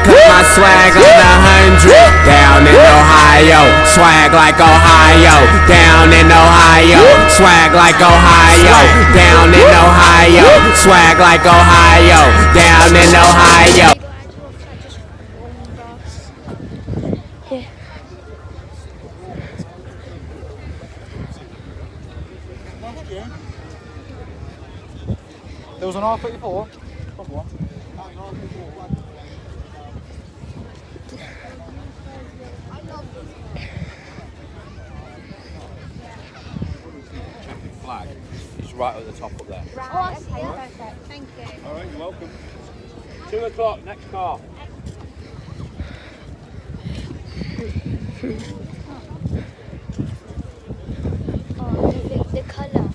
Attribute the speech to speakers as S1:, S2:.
S1: cause my swag on 100. Down in Ohio, swag like Ohio. Down in Ohio, swag like Ohio. Down in Ohio, swag like Ohio. Down in Ohio.
S2: Here.
S3: There was an R34. Flag. It's right at the top up there.
S2: Oh, I see it. Perfect. Thank you.
S3: Alright, you're welcome. 2 o'clock, next car.
S2: Oh, look, the colour.